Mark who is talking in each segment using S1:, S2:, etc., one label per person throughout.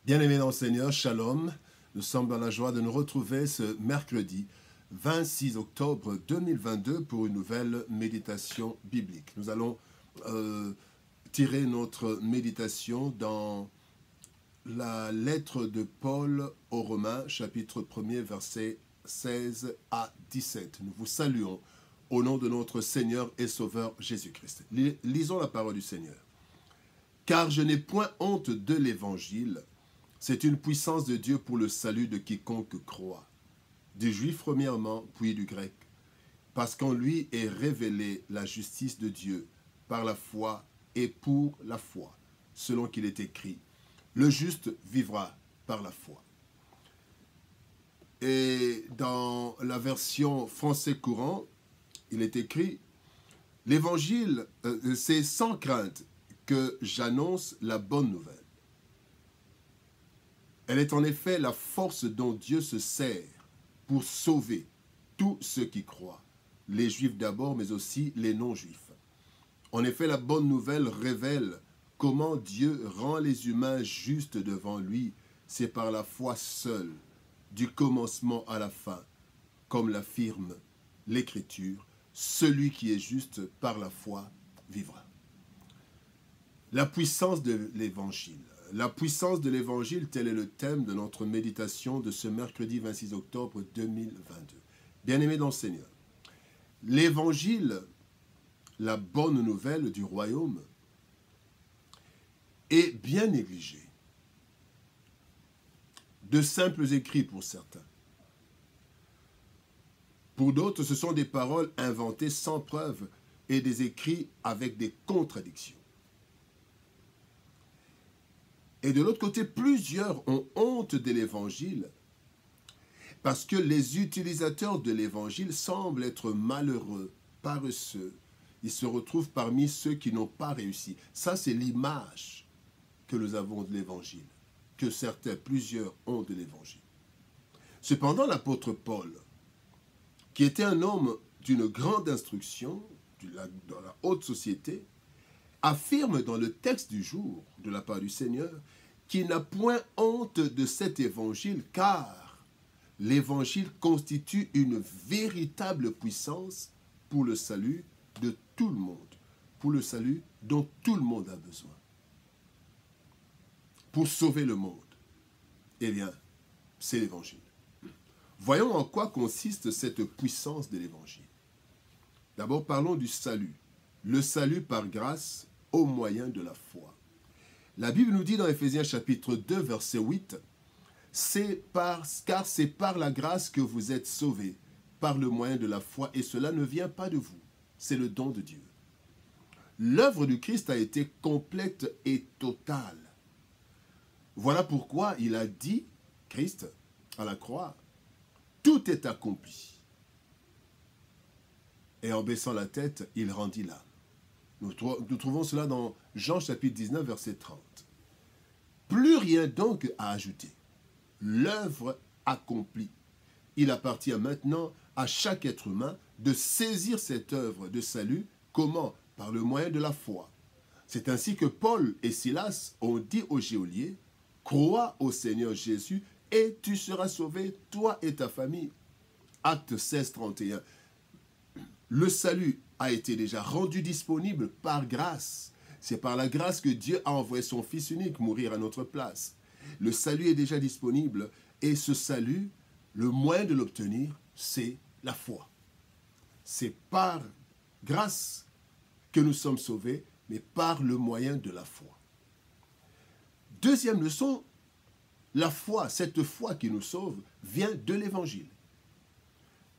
S1: Bien-aimés dans le Seigneur, Shalom. Nous sommes dans la joie de nous retrouver ce mercredi 26 octobre 2022 pour une nouvelle méditation biblique. Nous allons tirer notre méditation dans la lettre de Paul aux Romains, chapitre 1er, versets 16 à 17. Nous vous saluons au nom de notre Seigneur et Sauveur Jésus-Christ. Lisons la parole du Seigneur. Car je n'ai point honte de l'Évangile. C'est une puissance de Dieu pour le salut de quiconque croit, du juif premièrement, puis du grec, parce qu'en lui est révélée la justice de Dieu par la foi et pour la foi, selon qu'il est écrit, le juste vivra par la foi. Et dans la version français courant, il est écrit, l'Évangile, c'est sans crainte que j'annonce la bonne nouvelle. Elle est en effet la force dont Dieu se sert pour sauver tous ceux qui croient, les Juifs d'abord, mais aussi les non-Juifs. En effet, la bonne nouvelle révèle comment Dieu rend les humains justes devant lui. C'est par la foi seule, du commencement à la fin, comme l'affirme l'Écriture, celui qui est juste par la foi vivra. La puissance de l'Évangile. La puissance de l'Évangile, tel est le thème de notre méditation de ce mercredi 26 octobre 2022. Bien-aimés dans le Seigneur, l'Évangile, la bonne nouvelle du royaume, est bien négligée. De simples écrits pour certains. Pour d'autres, ce sont des paroles inventées sans preuve et des écrits avec des contradictions. Et de l'autre côté, plusieurs ont honte de l'Évangile parce que les utilisateurs de l'Évangile semblent être malheureux, paresseux. Ils se retrouvent parmi ceux qui n'ont pas réussi. Ça, c'est l'image que nous avons de l'Évangile, que plusieurs ont de l'Évangile. Cependant, l'apôtre Paul, qui était un homme d'une grande instruction, dans la haute société, affirme dans le texte du jour, de la part du Seigneur, qu'il n'a point honte de cet évangile, car l'évangile constitue une véritable puissance pour le salut de tout le monde, pour le salut dont tout le monde a besoin. Pour sauver le monde, eh bien, c'est l'évangile. Voyons en quoi consiste cette puissance de l'évangile. D'abord, parlons du salut. Le salut par grâce au moyen de la foi. La Bible nous dit dans Éphésiens chapitre 2, verset 8, car c'est par la grâce que vous êtes sauvés, par le moyen de la foi, et cela ne vient pas de vous, c'est le don de Dieu. L'œuvre du Christ a été complète et totale. Voilà pourquoi il a dit, Christ, à la croix, tout est accompli. Et en baissant la tête, il rendit l'âme. Nous trouvons cela dans Jean chapitre 19, verset 30. Plus rien donc à ajouter. L'œuvre accomplie. Il appartient maintenant à chaque être humain de saisir cette œuvre de salut. Comment? Par le moyen de la foi. C'est ainsi que Paul et Silas ont dit aux geôliers, « Crois au Seigneur Jésus et tu seras sauvé, toi et ta famille. » Acte 16, 31. Le salut a été déjà rendu disponible par grâce. C'est par la grâce que Dieu a envoyé son Fils unique mourir à notre place. Le salut est déjà disponible et ce salut, le moyen de l'obtenir, c'est la foi. C'est par grâce que nous sommes sauvés, mais par le moyen de la foi. Deuxième leçon, la foi, cette foi qui nous sauve, vient de l'Évangile.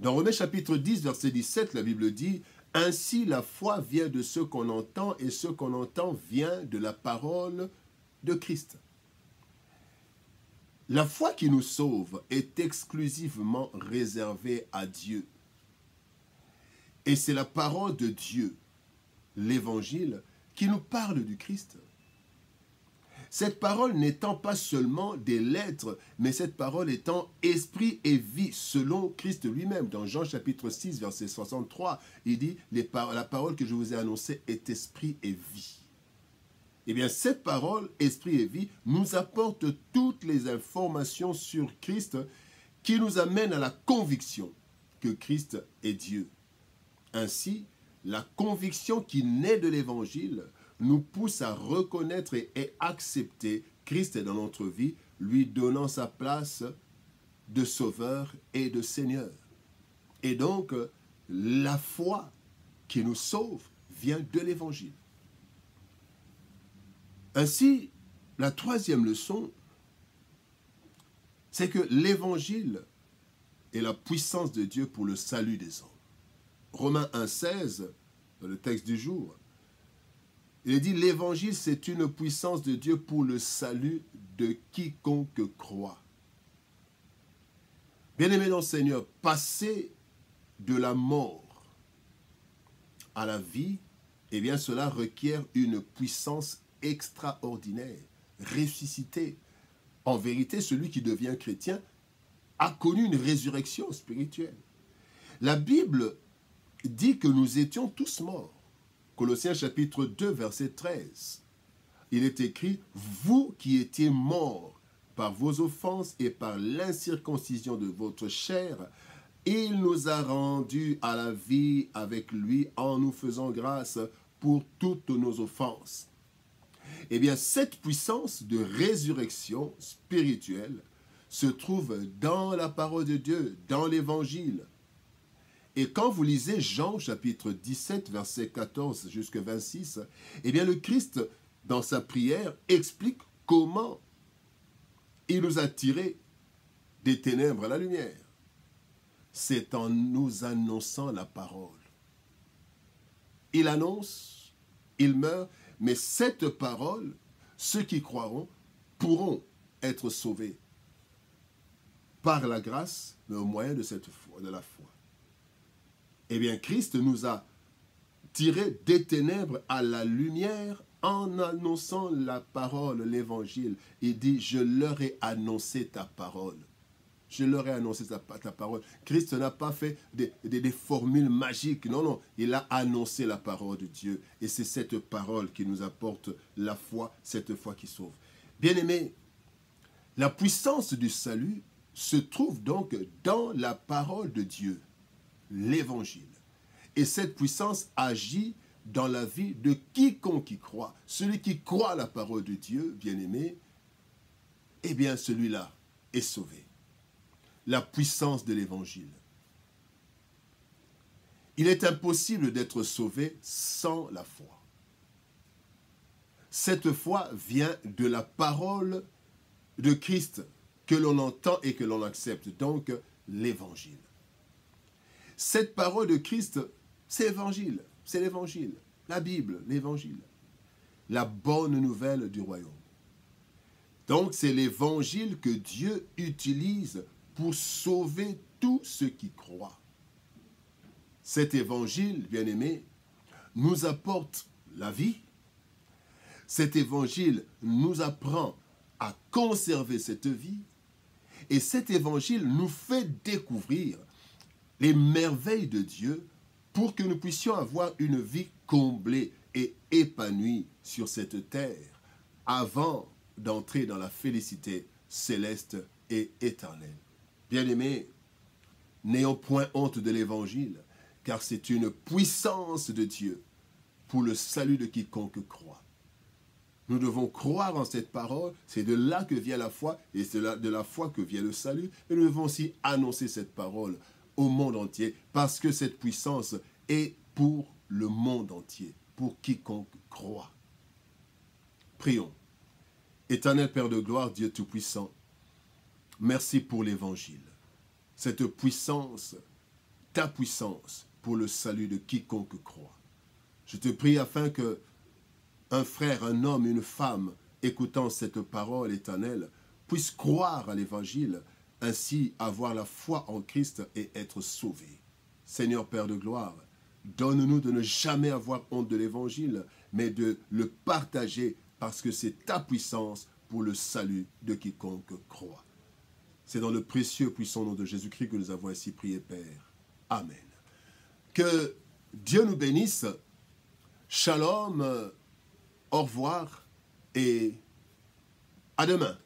S1: Dans Romains chapitre 10, verset 17, la Bible dit « Ainsi la foi vient de ce qu'on entend et ce qu'on entend vient de la parole de Christ. » La foi qui nous sauve est exclusivement réservée à Dieu. Et c'est la parole de Dieu, l'Évangile, qui nous parle du Christ. Cette parole n'étant pas seulement des lettres, mais cette parole étant esprit et vie, selon Christ lui-même. Dans Jean chapitre 6, verset 63, il dit « La parole que je vous ai annoncée est esprit et vie. » Eh bien, cette parole, esprit et vie, nous apporte toutes les informations sur Christ qui nous amènent à la conviction que Christ est Dieu. Ainsi, la conviction qui naît de l'Évangile nous pousse à reconnaître et accepter Christ dans notre vie, lui donnant sa place de Sauveur et de Seigneur. Et donc, la foi qui nous sauve vient de l'Évangile. Ainsi, la troisième leçon, c'est que l'Évangile est la puissance de Dieu pour le salut des hommes. Romains 1,16, dans le texte du jour, il dit « L'Évangile, c'est une puissance de Dieu pour le salut de quiconque croit. » Bien-aimés dans le Seigneur, passer de la mort à la vie, eh bien cela requiert une puissance extraordinaire, ressuscité. En vérité, celui qui devient chrétien a connu une résurrection spirituelle. La Bible dit que nous étions tous morts. Colossiens chapitre 2, verset 13. Il est écrit « Vous qui étiez morts par vos offenses et par l'incirconcision de votre chair, il nous a rendus à la vie avec lui en nous faisant grâce pour toutes nos offenses. » Eh bien, cette puissance de résurrection spirituelle se trouve dans la parole de Dieu, dans l'Évangile. Et quand vous lisez Jean chapitre 17, verset 14 jusqu'à 26, eh bien le Christ, dans sa prière, explique comment il nous a tirés des ténèbres à la lumière. C'est en nous annonçant la parole. Il annonce, il meurt, mais cette parole, ceux qui croiront pourront être sauvés par la grâce, mais au moyen de cette foi, de la foi. Eh bien, Christ nous a tirés des ténèbres à la lumière en annonçant la parole, l'évangile. Il dit, je leur ai annoncé ta parole. Je leur ai annoncé ta parole. Christ n'a pas fait des formules magiques. Non, non. Il a annoncé la parole de Dieu. Et c'est cette parole qui nous apporte la foi, cette foi qui sauve. Bien-aimés, la puissance du salut se trouve donc dans la parole de Dieu, l'évangile. Et cette puissance agit dans la vie de quiconque y croit. Celui qui croit à la parole de Dieu, bien-aimé, eh bien celui-là est sauvé. La puissance de l'évangile. Il est impossible d'être sauvé sans la foi. Cette foi vient de la parole de Christ que l'on entend et que l'on accepte, donc l'évangile. Cette parole de Christ, c'est l'évangile, la Bible, l'évangile, la bonne nouvelle du royaume. Donc c'est l'évangile que Dieu utilise pour sauver tous ceux qui croient. Cet évangile, bien-aimé, nous apporte la vie. Cet évangile nous apprend à conserver cette vie. Et cet évangile nous fait découvrir les merveilles de Dieu pour que nous puissions avoir une vie comblée et épanouie sur cette terre avant d'entrer dans la félicité céleste et éternelle. Bien-aimés, n'ayons point honte de l'évangile, car c'est une puissance de Dieu pour le salut de quiconque croit. Nous devons croire en cette parole, c'est de là que vient la foi, et c'est de la foi que vient le salut, et nous devons aussi annoncer cette parole au monde entier, parce que cette puissance est pour le monde entier, pour quiconque croit. Prions. Éternel Père de gloire, Dieu Tout-Puissant, merci pour l'évangile, cette puissance, ta puissance pour le salut de quiconque croit. Je te prie afin que un frère, un homme, une femme, écoutant cette parole éternelle, puisse croire à l'évangile, ainsi avoir la foi en Christ et être sauvé. Seigneur Père de gloire, donne-nous de ne jamais avoir honte de l'évangile, mais de le partager parce que c'est ta puissance pour le salut de quiconque croit. C'est dans le précieux puissant nom de Jésus-Christ que nous avons ainsi prié, Père. Amen. Que Dieu nous bénisse. Shalom. Au revoir Et à demain.